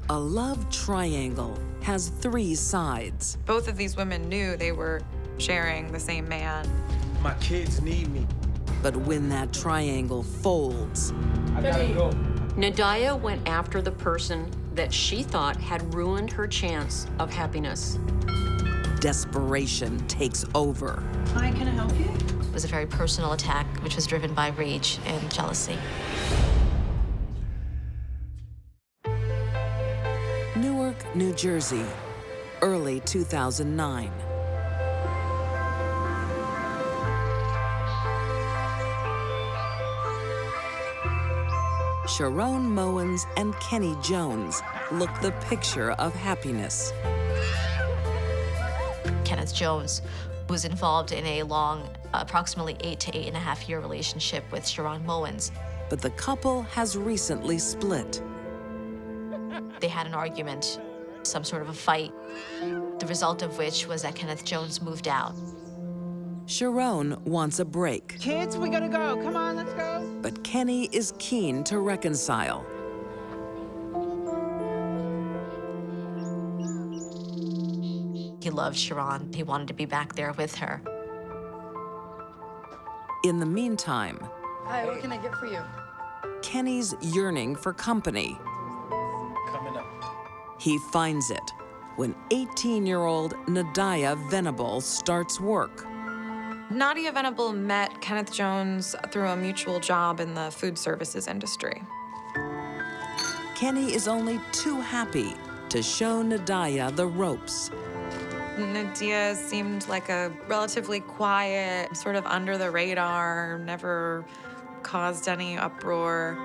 A love triangle has 3 sides. Both of these women knew they were sharing the same man. My kids need me. But when that triangle folds, I gotta go. Nadia went after the person that she thought had ruined her chance of happiness. desperation takes over. Hi, can I help you? It was a very personal attack, which was driven by rage and jealousy. Newark, New Jersey, early 2009. Sharon Mowens and Kenny Jones look the picture of happiness. Kenneth Jones was involved in a long, approximately 8 to 8.5 year relationship with Sharon Mowens. But the couple has recently split. They had an argument, some sort of a fight, the result of which was that Kenneth Jones moved out. Sharon wants a break, Kids, we gotta go. Come on, let's go. but Kenny is keen to reconcile. He loved Sharon. He wanted to be back there with her. In the meantime, Hi, what can I get for you? Kenny's yearning for company. Coming up. He finds it when 18-year-old Nadia Venable starts work. Nadia Venable met Kenneth Jones through a mutual job in the food services industry. Kenny is only too happy to show Nadia the ropes. Nadia seemed like a relatively quiet, sort of under the radar, never caused any uproar.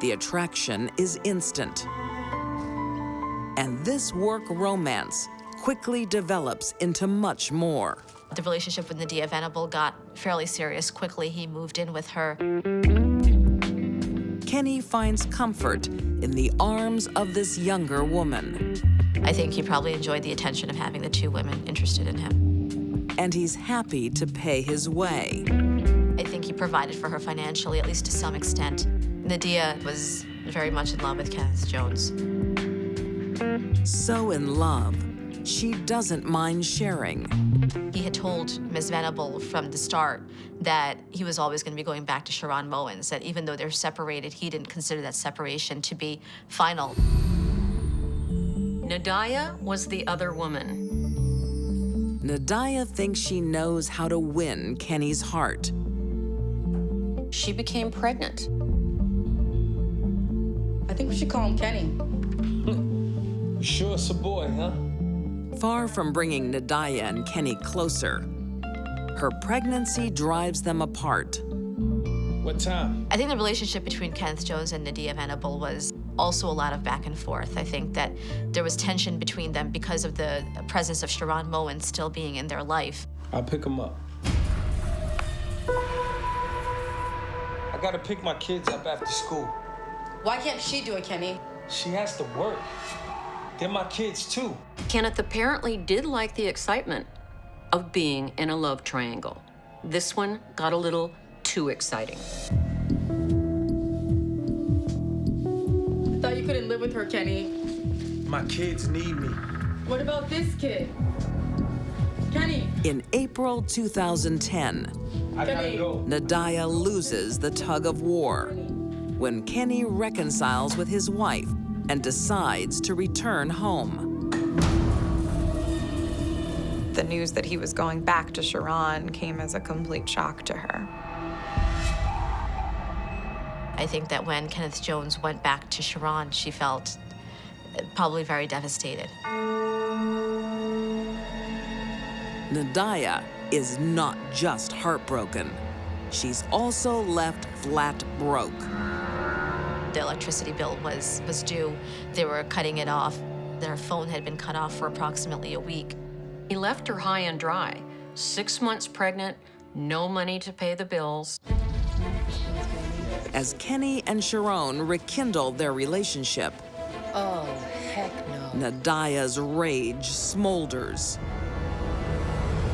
The attraction is instant. And this work romance quickly develops into much more. The relationship with Nadia Venable got fairly serious quickly. He moved in with her. Kenny finds comfort in the arms of this younger woman. I think he probably enjoyed the attention of having the two women interested in him. And he's happy to pay his way. I think he provided for her financially, at least to some extent. Nadia was very much in love with Kenneth Jones. So in love, she doesn't mind sharing. He had told Ms. Venable from the start that he was always going to be going back to Sharon Mowens, that even though they're separated, he didn't consider that separation to be final. Nadia was the other woman. Nadia thinks she knows how to win Kenny's heart. She became pregnant. I think we should call him Kenny. You sure it's a boy, huh? Far from bringing Nadia and Kenny closer, her pregnancy drives them apart. What time? I think the relationship between Kenneth Jones and Nadia Venable was also a lot of back and forth. I think that there was tension between them because of the presence of Sharon Mowens still being in their life. I'll pick him up. I gotta pick my kids up after school. Why can't she do it, Kenny? She has to work. They're my kids too. Kenneth apparently did like the excitement of being in a love triangle. This one got a little too exciting. I thought you couldn't live with her, Kenny. My kids need me. What about this kid? Kenny! In April 2010, I gotta Kenny. go. Nadia loses the tug of war when Kenny reconciles with his wife and decides to return home. The news that he was going back to Sharon came as a complete shock to her. I think that when Kenneth Jones went back to Sharon, she felt probably very devastated. Nadia is not just heartbroken. She's also left flat broke. The electricity bill was due. They were cutting it off. Their phone had been cut off for approximately a week. He left her high and dry. 6 months pregnant, no money to pay the bills. As Kenny and Sharon rekindle their relationship, Oh, heck no. Nadia's rage smolders.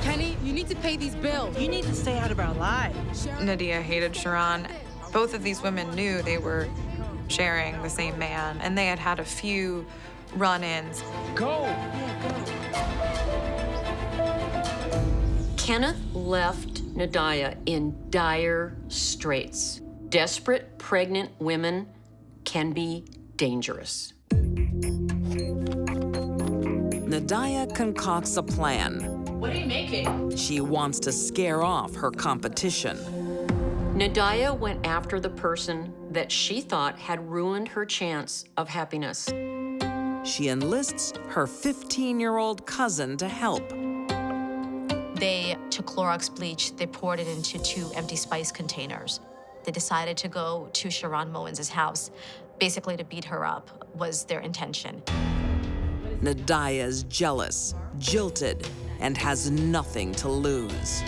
Kenny, you need to pay these bills. You need to stay out of our lives. Nadia hated Sharon. Both of these women knew they were sharing the same man, and they had had a few run-ins. Go! Kenneth left Nadia in dire straits. Desperate pregnant women can be dangerous. Nadia concocts a plan. What are you making? She wants to scare off her competition. Nadia went after the person that she thought had ruined her chance of happiness. She enlists her 15-year-old cousin to help. They took Clorox bleach, they poured it into 2 empty spice containers. They decided to go to Sharon Mowens' house, basically to beat her up was their intention. Nadia's jealous, jilted, and has nothing to lose.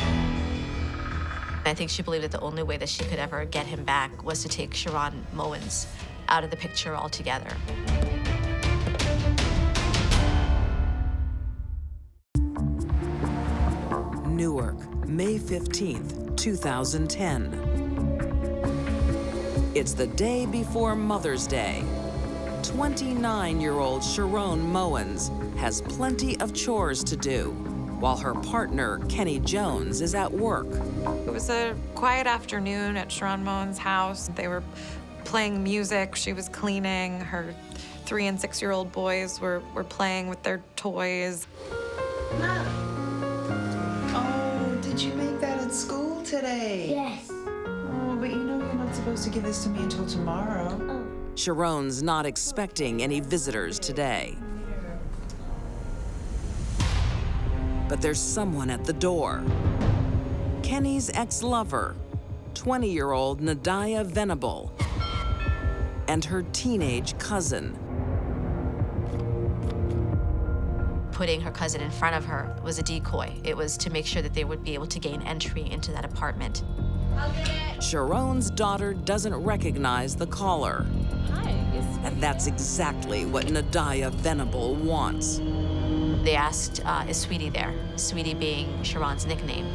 I think she believed that the only way that she could ever get him back was to take Sharon Mowens out of the picture altogether. Newark, May 15th, 2010. It's the day before Mother's Day. 29-year-old Sharon Mowens has plenty of chores to do, while her partner, Kenny Jones, is at work. It was a quiet afternoon at Sharon Mowens' house. They were playing music, she was cleaning, her 3- and 6-year-old boys were playing with their toys. Oh, did you make that at school today? Yes. Oh, but you know you're not supposed to give this to me until tomorrow. Sharon's not expecting any visitors today. But there's someone at the door. Kenny's ex-lover, 20-year-old Nadia Venable, and her teenage cousin. Putting her cousin in front of her was a decoy. It was to make sure that they would be able to gain entry into that apartment. Sharon's daughter doesn't recognize the caller. And that's exactly what Nadia Venable wants. They asked, is Sweetie there? Sweetie being Sharon's nickname.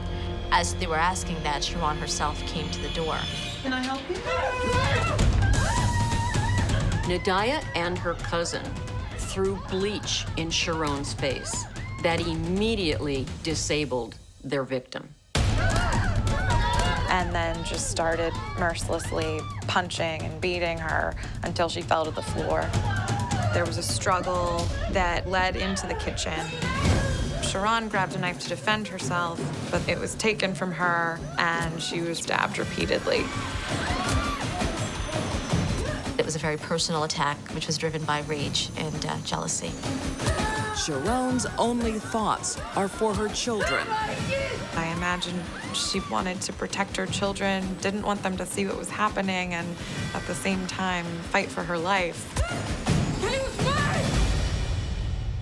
As they were asking that, Sharon herself came to the door. Can I help you? Nadia and her cousin threw bleach in Sharon's face that immediately disabled their victim. And then just started mercilessly punching and beating her until she fell to the floor. There was a struggle that led into the kitchen. Sharon grabbed a knife to defend herself, but it was taken from her and she was stabbed repeatedly. It was a very personal attack, which was driven by rage and jealousy. Sharon's only thoughts are for her children. I imagine she wanted to protect her children, didn't want them to see what was happening, and at the same time, fight for her life.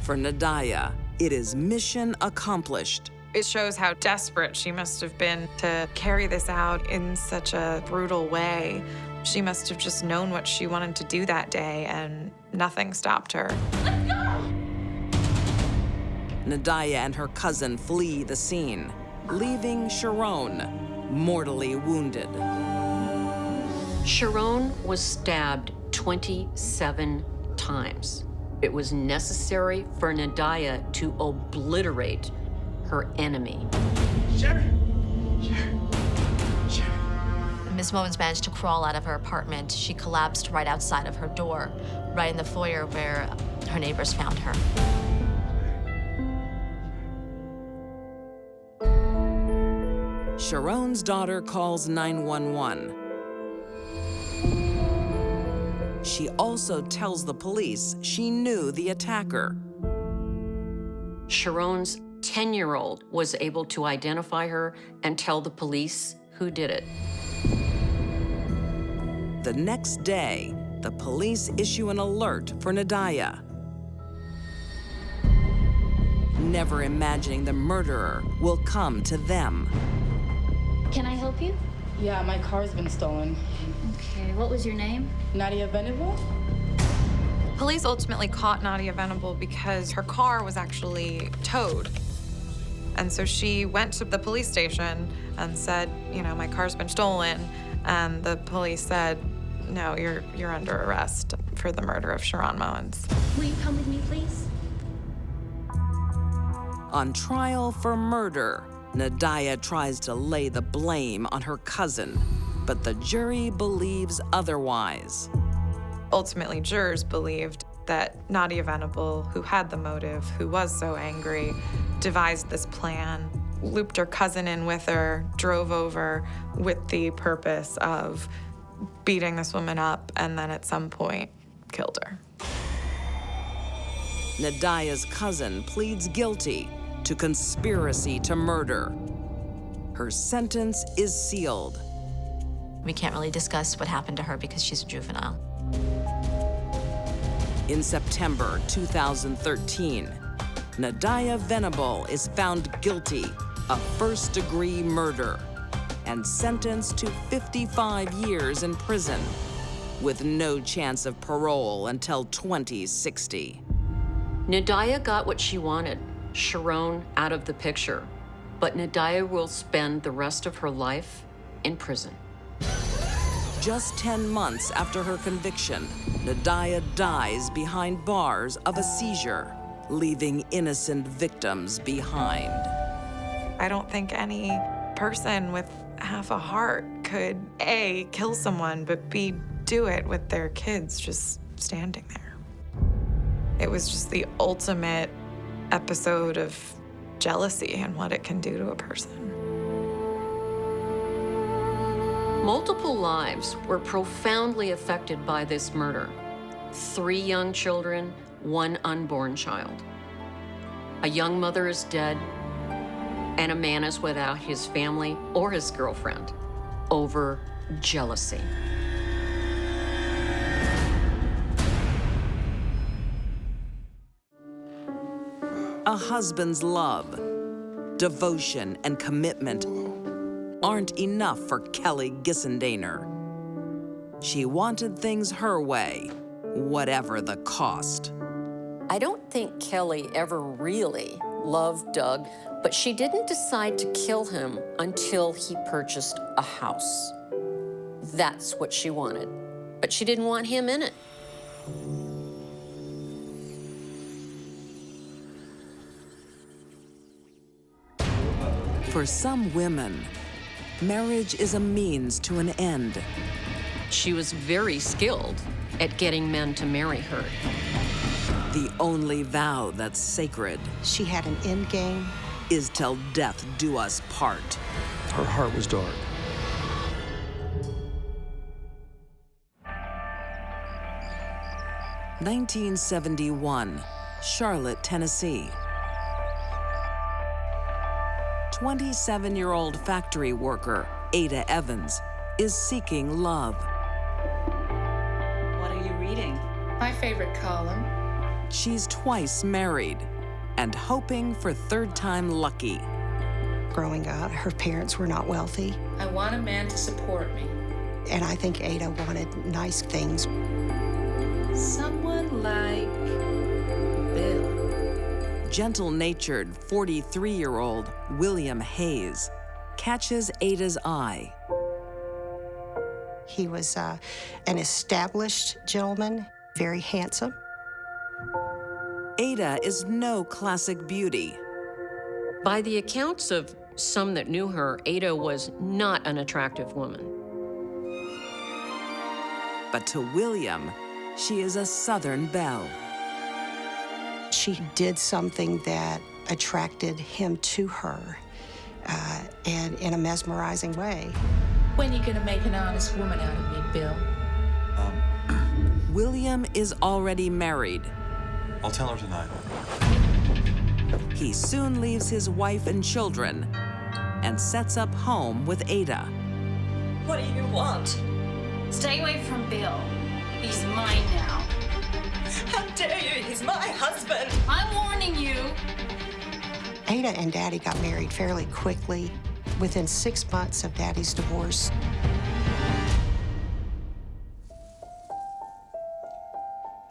For Nadia, it is mission accomplished. It shows how desperate she must have been to carry this out in such a brutal way. She must have just known what she wanted to do that day, and nothing stopped her. Nadia and her cousin flee the scene, leaving Sharon mortally wounded. Sharon was stabbed 27 times. It was necessary for Nadia to obliterate her enemy. Ms. Mowens managed to crawl out of her apartment. She collapsed right outside of her door, right in the foyer where her neighbors found her. Sharon's daughter calls 911. She also tells the police she knew the attacker. Sharon's 10-year-old was able to identify her and tell the police who did it. The next day, the police issue an alert for Nadia. Never imagining the murderer will come to them. Can I help you? Yeah, my car's been stolen. Okay, what was your name? Nadia Venable? Police ultimately caught Nadia Venable because her car was actually towed. And so she went to the police station and said, you know, my car's been stolen. And the police said, No, you're under arrest for the murder of Sharon Mowens. Will you come with me, please? On trial for murder, Nadia tries to lay the blame on her cousin, but the jury believes otherwise. Ultimately, jurors believed that Nadia Venable, who had the motive, who was so angry, devised this plan, looped her cousin in with her, drove over with the purpose of beating this woman up, and then at some point killed her. Nadia's cousin pleads guilty to conspiracy to murder. Her sentence is sealed. We can't really discuss what happened to her because she's a juvenile. In September 2013, Nadia Venable is found guilty of first-degree murder and sentenced to 55 years in prison, with no chance of parole until 2060. Nadia got what she wanted, Sharon out of the picture, but Nadia will spend the rest of her life in prison. Just 10 months after her conviction, Nadia dies behind bars of a seizure, leaving innocent victims behind. I don't think any person with half a heart could, A, kill someone, but B, do it with their kids just standing there. It was just the ultimate episode of jealousy and what it can do to a person. Multiple lives were profoundly affected by this murder. 3 young children, 1 unborn child. A young mother is dead, and a man is without his family or his girlfriend over jealousy. A husband's love, devotion, and commitment aren't enough for Kelly Gissendaner. She wanted things her way, whatever the cost. I don't think Kelly ever really loved Doug, but she didn't decide to kill him until he purchased a house. That's what she wanted, but she didn't want him in it. For some women, marriage is a means to an end. She was very skilled at getting men to marry her. The only vow that's sacred She had an end game. is till death do us part. Her heart was dark. (1971), Charlotte, Tennessee. 27-year-old factory worker Ada Evans is seeking love. What are you reading? My favorite column. She's twice married and hoping for third-time lucky. Growing up, her parents were not wealthy, I want a man to support me. and I think Ada wanted nice things. Someone like Bill. Gentle-natured 43-year-old William Hayes catches Ada's eye. He was an established gentleman, very handsome. Ada is no classic beauty. By the accounts of some that knew her, Ada was not an attractive woman. But to William, she is a Southern belle. She did something that attracted him to her, and in a mesmerizing way. When you gonna make an honest woman out of me, Bill? William is already married. I'll tell her tonight. He soon leaves his wife and children and sets up home with Ada. What do you want? Stay away from Bill. He's mine now. How dare you? He's my husband. I'm warning you. Ada and Daddy got married fairly quickly, within 6 months of Daddy's divorce.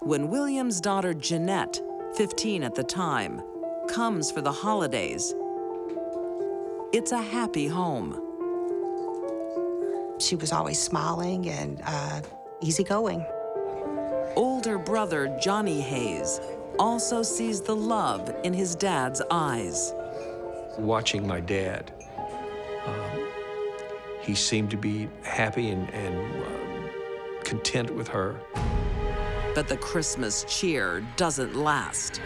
When William's daughter Jeanette, 15 at the time, comes for the holidays, it's a happy home. She was always smiling and easygoing. Older brother Johnny Hayes also sees the love in his dad's eyes. Watching my dad, he seemed to be happy and content with her. But the Christmas cheer doesn't last.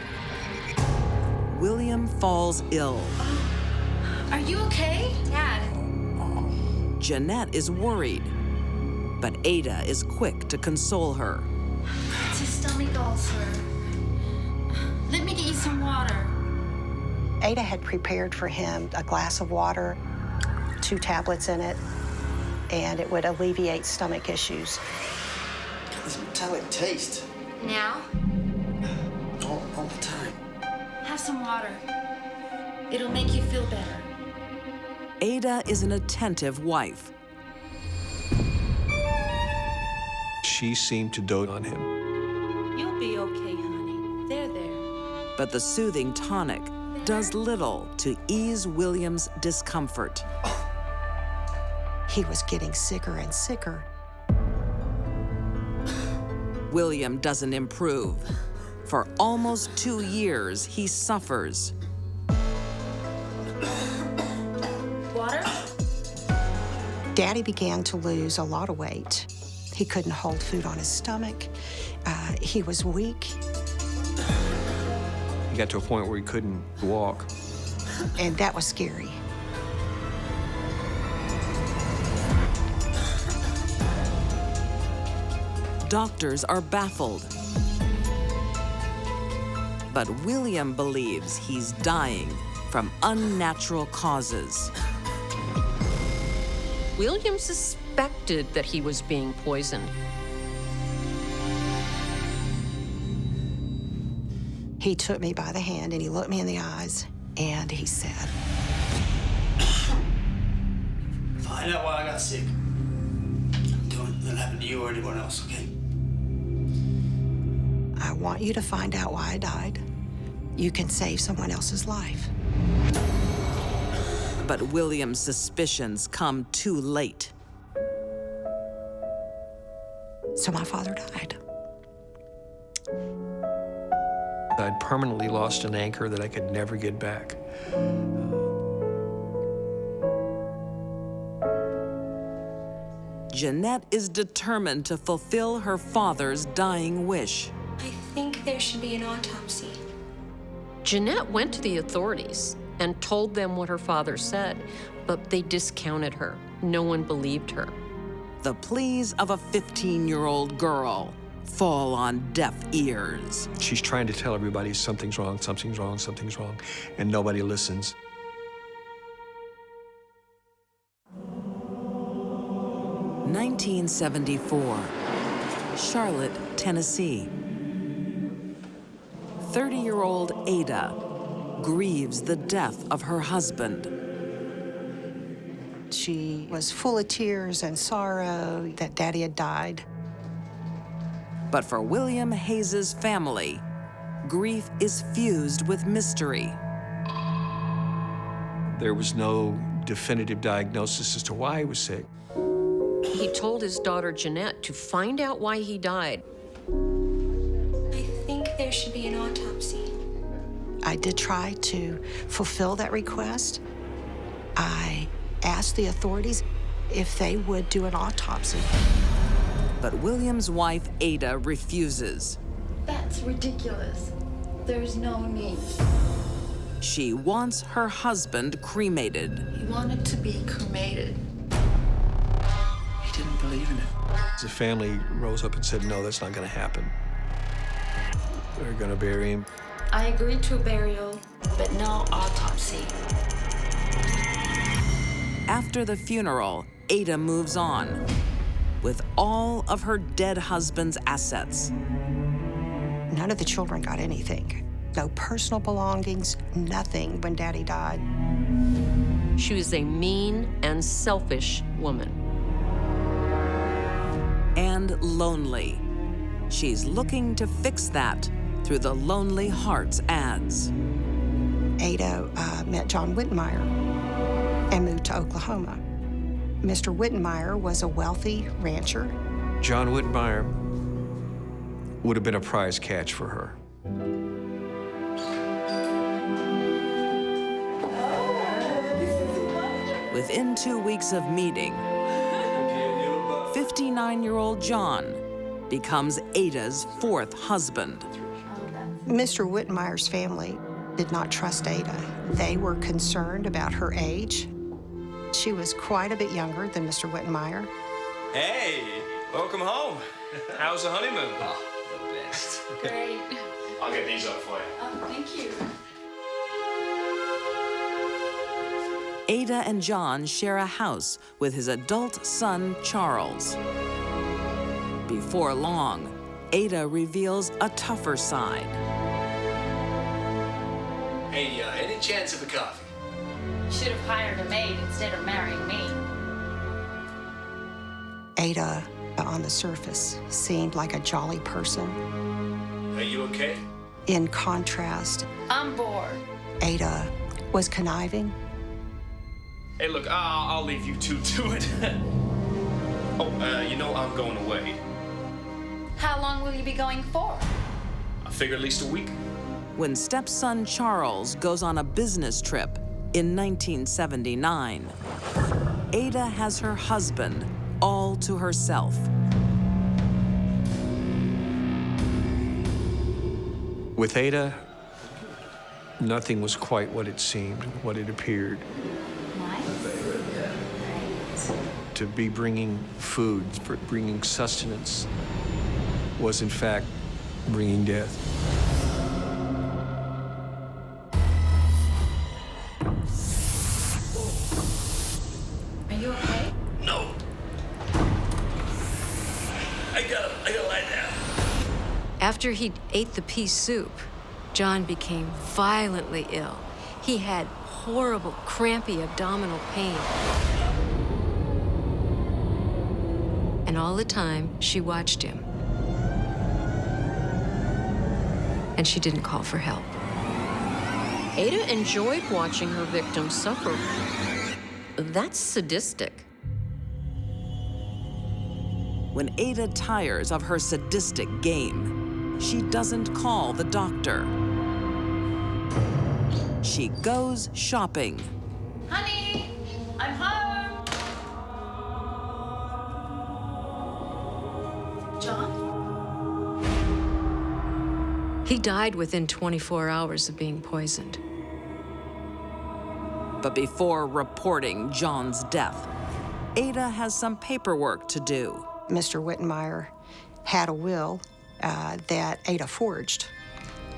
William falls ill. Are you okay? Dad. Jeanette is worried, but Ada is quick to console her. It's a stomach ulcer. Let me get you some water. Ada had prepared for him a glass of water, 2 tablets in it, and it would alleviate stomach issues. This metallic taste. Now? All the time. Have some water. It'll make you feel better. Ada is an attentive wife. She seemed to dote on him. You'll be okay, honey. There. But the soothing tonic does little to ease William's discomfort. He was getting sicker and sicker. William doesn't improve. For almost 2 years, he suffers. Water? Daddy began to lose a lot of weight. He couldn't hold food on his stomach. He was weak. He got to a point where he couldn't walk. And that was scary. Doctors are baffled. But William believes he's dying from unnatural causes. William suspected that he was being poisoned. He took me by the hand and he looked me in the eyes and he said, Find out why I got sick. Don't let it happen to you or anyone else, okay? I want you to find out why I died. You can save someone else's life. But William's suspicions come too late. So my father died. I'd permanently lost an anchor that I could never get back. Jeanette is determined to fulfill her father's dying wish. I think there should be an autopsy. Jeanette went to the authorities and told them what her father said, but they discounted her. No one believed her. The pleas of a 15-year-old girl fall on deaf ears. She's trying to tell everybody something's wrong, something's wrong, something's wrong, and nobody listens. (1974), Charlotte, Tennessee. 30-year-old Ada grieves the death of her husband. She was full of tears and sorrow that Daddy had died. But for William Hayes' family, grief is fused with mystery. There was no definitive diagnosis as to why he was sick. He told his daughter Jeanette to find out why he died. I think there should be an autopsy. I did try to fulfill that request. I asked the authorities if they would do an autopsy. But William's wife, Ada, refuses. That's ridiculous. There's no need. She wants her husband cremated. He wanted to be cremated. He didn't believe in it. The family rose up and said, no, that's not going to happen. They're going to bury him. I agreed to a burial, but no autopsy. After the funeral, Ada moves on with all of her dead husband's assets. None of the children got anything. No personal belongings, nothing when Daddy died. She was a mean and selfish woman. And lonely. She's looking to fix that through the Lonely Hearts ads. Ada met John Wittenmeyer and moved to Oklahoma. Mr. Wittenmeyer was a wealthy rancher. John Whitmire would have been a prize catch for her. Within 2 weeks of meeting, 59-year-old John becomes Ada's fourth husband. Mr. Whitmire's family did not trust Ada. They were concerned about her age. She was quite a bit younger than Mr. Whitmire. Hey, welcome home. How's the honeymoon? Oh, the best. Great. I'll get these up for you. Oh, thank you. Ada and John share a house with his adult son, Charles. Before long, Ada reveals a tougher side. Hey, any chance of a coffee? Should have hired a maid instead of marrying me. Ada, on the surface, seemed like a jolly person. Are you okay? In contrast, I'm bored. Ada was conniving. Hey, look, I'll leave you two to it. You know I'm going away. How long will you be going for? I figure at least a week. When stepson Charles goes on a business trip in 1979, Ada has her husband all to herself. With Ada, nothing was quite what it seemed, what it appeared. To be bringing food, bringing sustenance, was in fact bringing death. Are you okay? No. I gotta lie down. After he ate the pea soup, John became violently ill. He had horrible, crampy abdominal pain. And all the time, she watched him. And she didn't call for help. Ada enjoyed watching her victim suffer. That's sadistic. When Ada tires of her sadistic game, she doesn't call the doctor. She goes shopping. Honey, I'm home. John? He died within 24 hours of being poisoned. But before reporting John's death, Ada has some paperwork to do. Mr. Whitmire had a will that Ada forged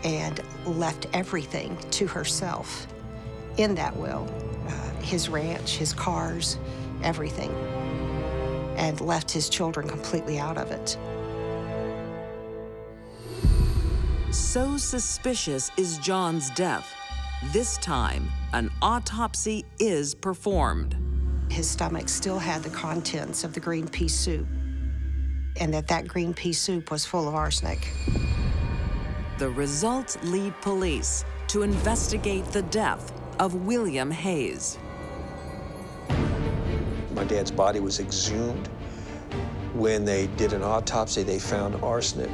and left everything to herself in that will, his ranch, his cars, everything, and left his children completely out of it. So suspicious is John's death, this time an autopsy is performed. His stomach still had the contents of the green pea soup, and that green pea soup was full of arsenic. The results lead police to investigate the death of William Hayes. My dad's body was exhumed. When they did an autopsy, they found arsenic.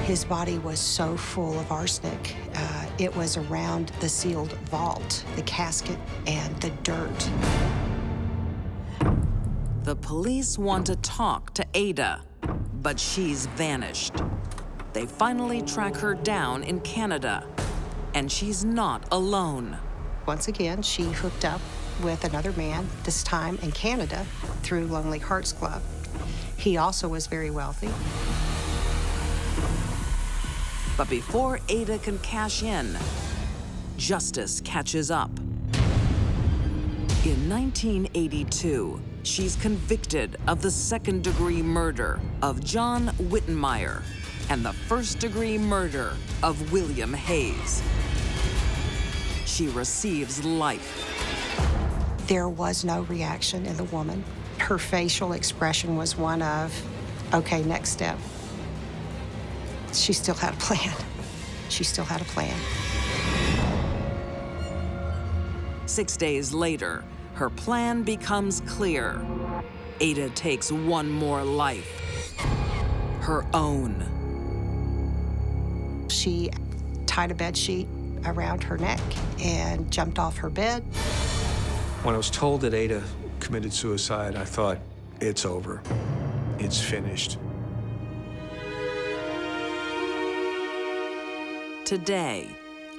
His body was so full of arsenic, it was around the sealed vault, the casket, and the dirt. The police want to talk to Ada, but she's vanished. They finally track her down in Canada, and she's not alone. Once again, she hooked up with another man, this time in Canada, through Lonely Hearts Club. He also was very wealthy. But before Ada can cash in, justice catches up. In 1982, she's convicted of the second-degree murder of John Whitmire and the first-degree murder of William Hayes. She receives life. There was no reaction in the woman. Her facial expression was one of, okay, next step. She still had a plan. She still had a plan. 6 days later, her plan becomes clear. Ada takes one more life, her own. She tied a bedsheet around her neck and jumped off her bed. When I was told that Ada committed suicide, I thought, it's over. It's finished. Today,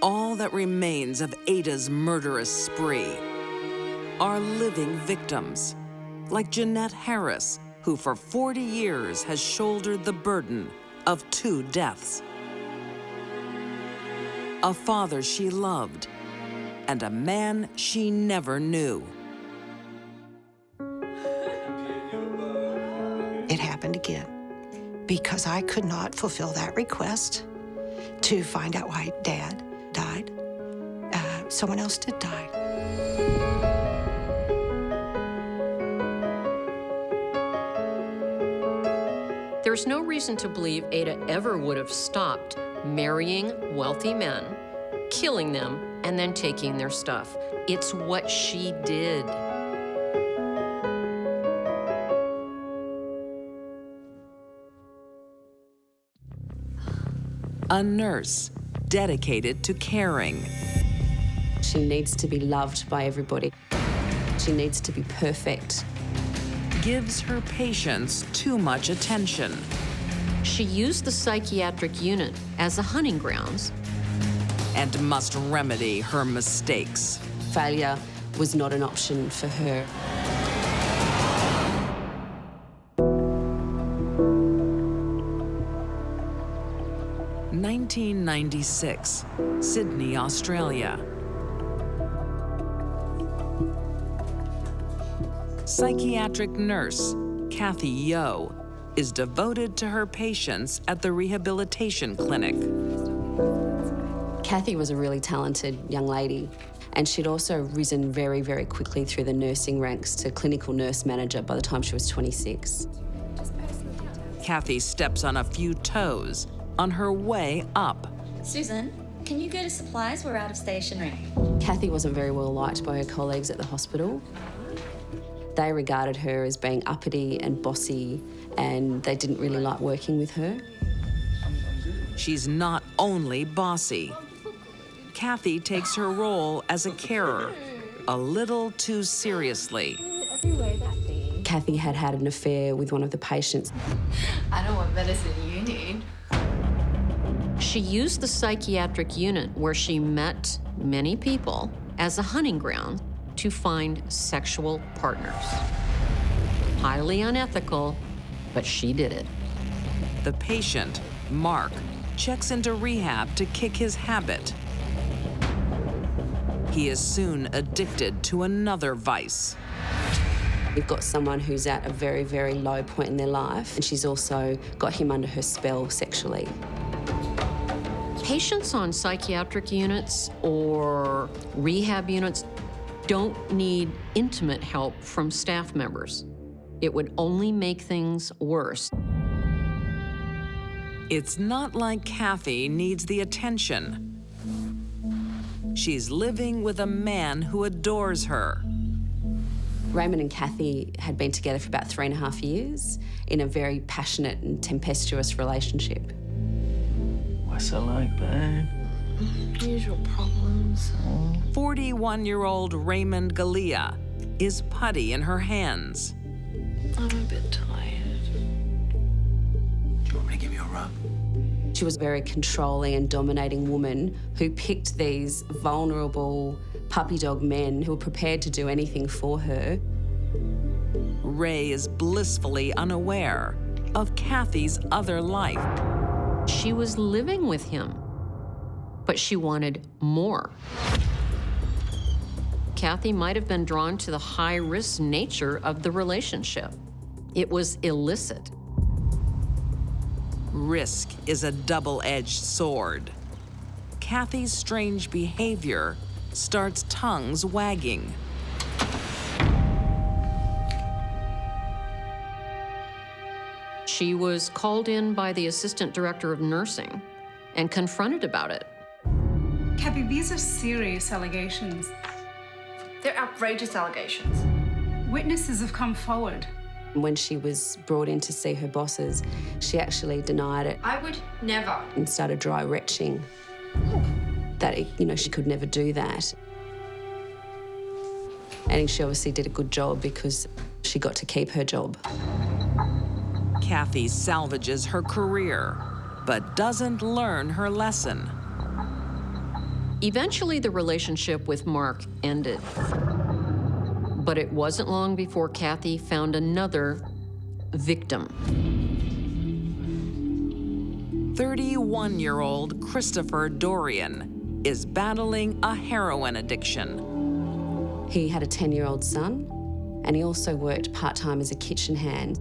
all that remains of Ada's murderous spree are living victims, like Jeanette Harris, who for 40 years has shouldered the burden of 2 deaths. A father she loved, and a man she never knew. It happened again because I could not fulfill that request to find out why Dad died. Someone else did die. There's no reason to believe Ada ever would have stopped marrying wealthy men, killing them, and then taking their stuff. It's what she did. A nurse dedicated to caring. She needs to be loved by everybody. She needs to be perfect. Gives her patients too much attention. She used the psychiatric unit as a hunting grounds. And must remedy her mistakes. Failure was not an option for her. In 1996, Sydney, Australia. Psychiatric nurse Kathy Yo is devoted to her patients at the rehabilitation clinic. Kathy was a really talented young lady, and she'd also risen very, very quickly through the nursing ranks to clinical nurse manager by the time she was 26. Kathy steps on a few toes on her way up. Susan, can you go to supplies? We're out of stationery. Kathy wasn't very well liked by her colleagues at the hospital. They regarded her as being uppity and bossy, and they didn't really like working with her. She's not only bossy. Kathy takes her role as a carer a little too seriously. Kathy had had an affair with one of the patients. I know what medicine you need. She used the psychiatric unit where she met many people as a hunting ground to find sexual partners. Highly unethical, but she did it. The patient, Mark, checks into rehab to kick his habit. He is soon addicted to another vice. You've got someone who's at a very, very low point in their life, and she's also got him under her spell sexually. Patients on psychiatric units or rehab units don't need intimate help from staff members. It would only make things worse. It's not like Kathy needs the attention. She's living with a man who adores her. Raymond and Kathy had been together for about 3.5 years in a very passionate and tempestuous relationship. What's it like, babe? Usual problems. 41-year-old Raymond Galea is putty in her hands. I'm a bit tired. Do you want me to give you a rub? She was a very controlling and dominating woman who picked these vulnerable puppy dog men who were prepared to do anything for her. Ray is blissfully unaware of Kathy's other life. She was living with him, but she wanted more. Kathy might have been drawn to the high-risk nature of the relationship. It was illicit. Risk is a double-edged sword. Kathy's strange behavior starts tongues wagging. She was called in by the assistant director of nursing and confronted about it. Kathy, these are serious allegations. They're outrageous allegations. Witnesses have come forward. When she was brought in to see her bosses, she actually denied it I would never. and started dry retching that, she could never do that. And she obviously did a good job because she got to keep her job. Kathy salvages her career, but doesn't learn her lesson. Eventually, the relationship with Mark ended. But it wasn't long before Kathy found another victim. 31-year-old Christopher Dorian is battling a heroin addiction. He had a 10-year-old son, and he also worked part-time as a kitchen hand.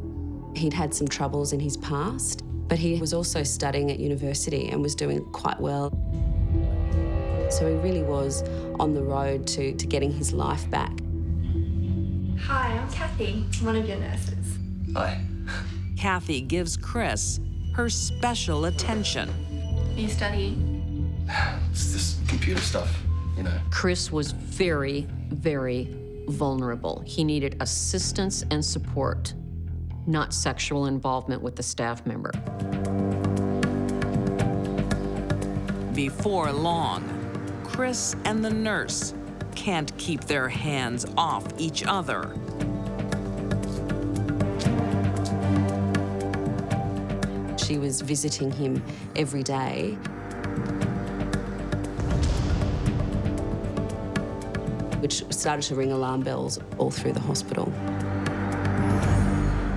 He'd had some troubles in his past, but he was also studying at university and was doing quite well. So he really was on the road to getting his life back. Hi, I'm Kathy, one of your nurses. Hi. Kathy gives Chris her special attention. You study? It's this computer stuff, Chris was very, very vulnerable. He needed assistance and support, not sexual involvement with the staff member. Before long, Chris and the nurse can't keep their hands off each other. She was visiting him every day. Which started to ring alarm bells all through the hospital.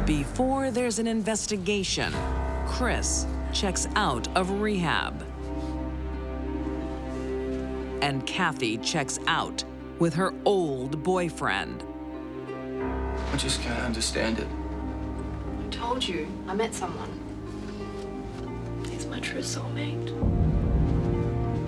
Before there's an investigation, Chris checks out of rehab. And Kathy checks out with her old boyfriend. I just can't understand it. I told you, I met someone. He's my true soulmate.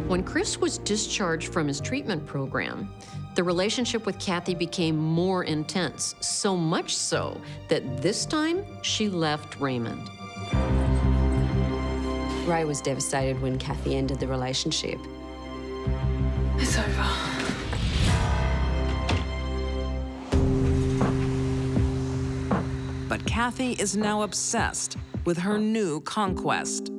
When Chris was discharged from his treatment program, the relationship with Kathy became more intense, so much so that this time she left Raymond. Ray was devastated when Kathy ended the relationship. It's over. But Kathy is now obsessed with her new conquest.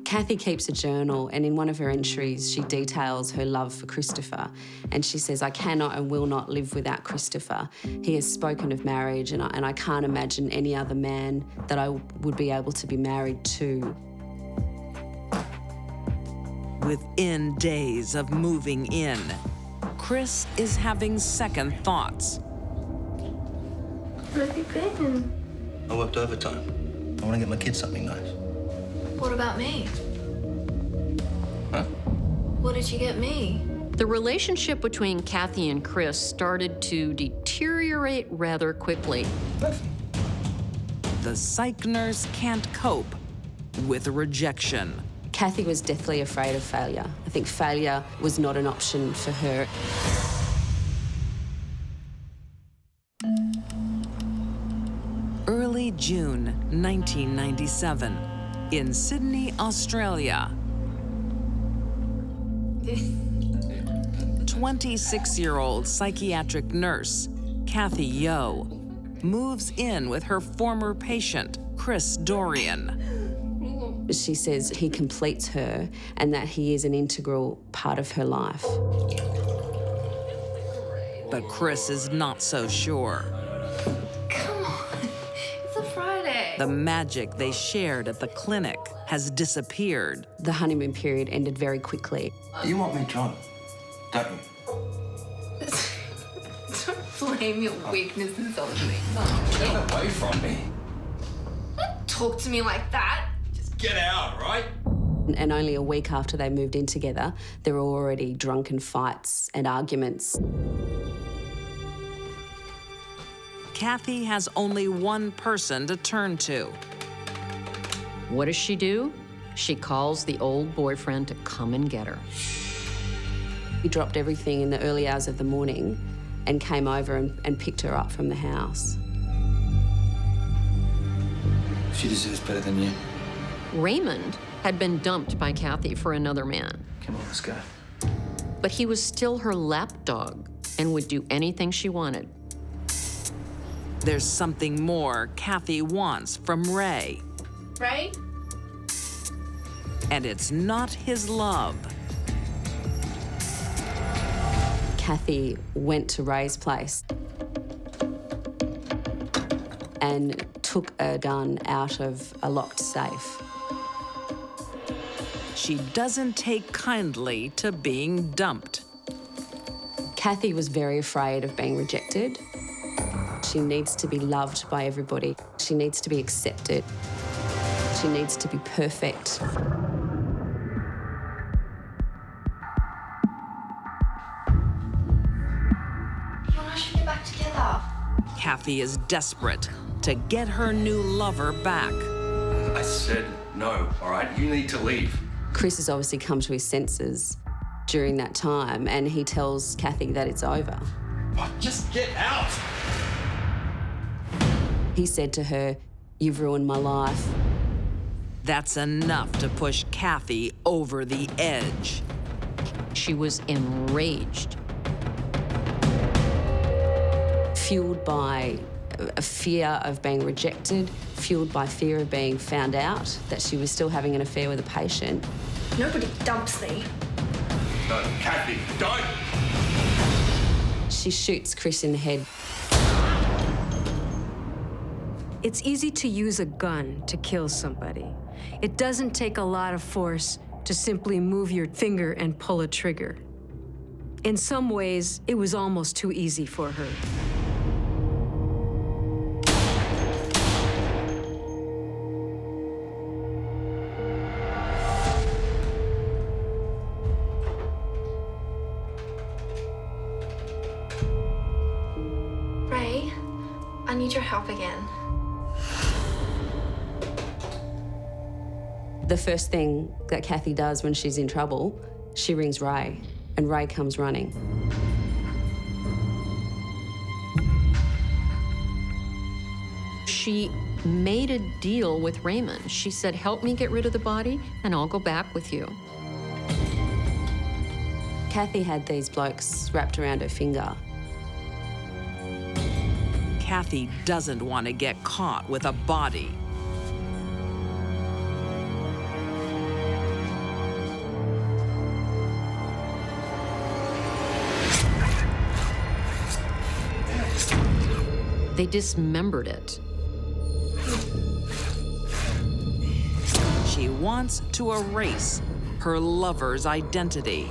Kathy keeps a journal, and in one of her entries, she details her love for Christopher. And she says, I cannot and will not live without Christopher. He has spoken of marriage, and I can't imagine any other man that I would be able to be married to. Within days of moving in, Chris is having second thoughts. Where have you been? I worked overtime. I want to get my kids something nice. What about me? Huh? What did you get me? The relationship between Kathy and Chris started to deteriorate rather quickly. The psych nurse can't cope with rejection. Kathy was deathly afraid of failure. I think failure was not an option for her. Early June 1997, in Sydney, Australia. 26-year-old psychiatric nurse Kathy Yo moves in with her former patient, Chris Dorian. She says he completes her and that he is an integral part of her life. But Chris is not so sure. Come on, it's a Friday. The magic they shared at the clinic has disappeared. The honeymoon period ended very quickly. You want me, John, don't you? Don't blame your weaknesses on me. Get away from me. Don't talk to me like that. Get out, right? And only a week after they moved in together, there were already drunken fights and arguments. Kathy has only one person to turn to. What does she do? She calls the old boyfriend to come and get her. He dropped everything in the early hours of the morning and came over and picked her up from the house. She deserves better than you. Raymond had been dumped by Kathy for another man, Come on, let's go. but he was still her lapdog and would do anything she wanted. There's something more Kathy wants from Ray. Ray? And it's not his love. Kathy went to Ray's place and took a gun out of a locked safe. She doesn't take kindly to being dumped. Kathy was very afraid of being rejected. She needs to be loved by everybody. She needs to be accepted. She needs to be perfect. You and I should get back together. Kathy is desperate to get her new lover back. I said no, all right? You need to leave. Chris has obviously come to his senses during that time, and he tells Kathy that it's over. Just get out! He said to her, "You've ruined my life." That's enough to push Kathy over the edge. She was enraged. Fueled by a fear of being rejected, fueled by fear of being found out that she was still having an affair with a patient. Nobody dumps me. No, Kathy, don't! She shoots Chris in the head. It's easy to use a gun to kill somebody. It doesn't take a lot of force to simply move your finger and pull a trigger. In some ways, it was almost too easy for her. Ray, I need your help again. The first thing that Kathy does when she's in trouble, she rings Ray, and Ray comes running. She made a deal with Raymond. She said, "Help me get rid of the body, and I'll go back with you." Kathy had these blokes wrapped around her finger. Kathy doesn't want to get caught with a body. They dismembered it. She wants to erase her lover's identity.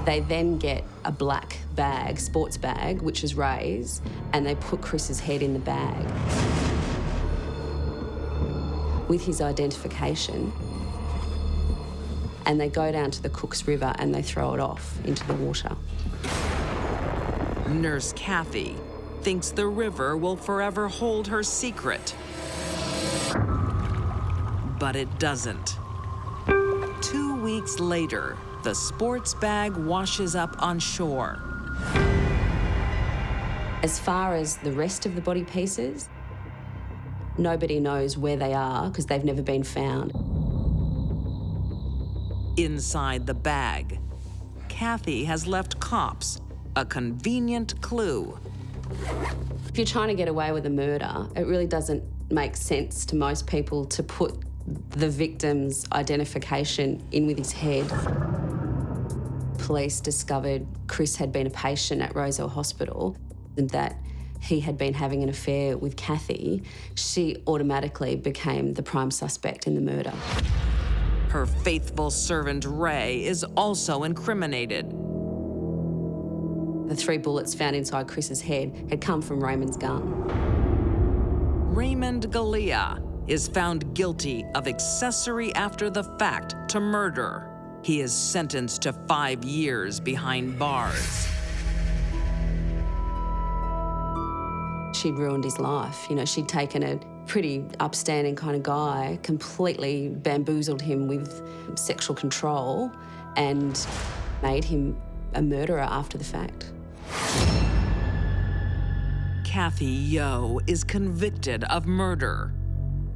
They then get a black bag, sports bag, which is Ray's, and they put Chris's head in the bag with his identification. And they go down to the Cooks River and they throw it off into the water. Nurse Kathy thinks the river will forever hold her secret. But it doesn't. 2 weeks later, the sports bag washes up on shore. As far as the rest of the body pieces, nobody knows where they are because they've never been found. Inside the bag, Kathy has left cops a convenient clue. If you're trying to get away with a murder, it really doesn't make sense to most people to put the victim's identification in with his head. Police discovered Chris had been a patient at Roselle Hospital and that he had been having an affair with Kathy. She automatically became the prime suspect in the murder. Her faithful servant Ray is also incriminated. The 3 bullets found inside Chris's head had come from Raymond's gun. Raymond Galea is found guilty of accessory after the fact to murder. He is sentenced to 5 years behind bars. She'd ruined his life. You know, she'd taken a pretty upstanding kind of guy, completely bamboozled him with sexual control and made him a murderer after the fact. Kathy Yo is convicted of murder.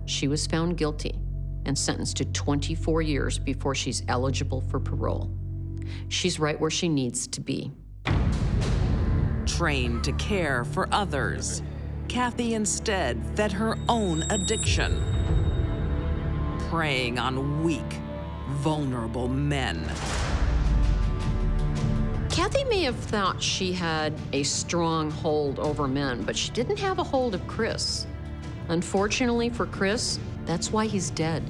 She was found guilty and sentenced to 24 years before she's eligible for parole. She's right where she needs to be. trained to care for others, Kathy instead fed her own addiction, preying on weak, vulnerable men. Kathy may have thought she had a strong hold over men, but she didn't have a hold of Chris. Unfortunately for Chris, that's why he's dead.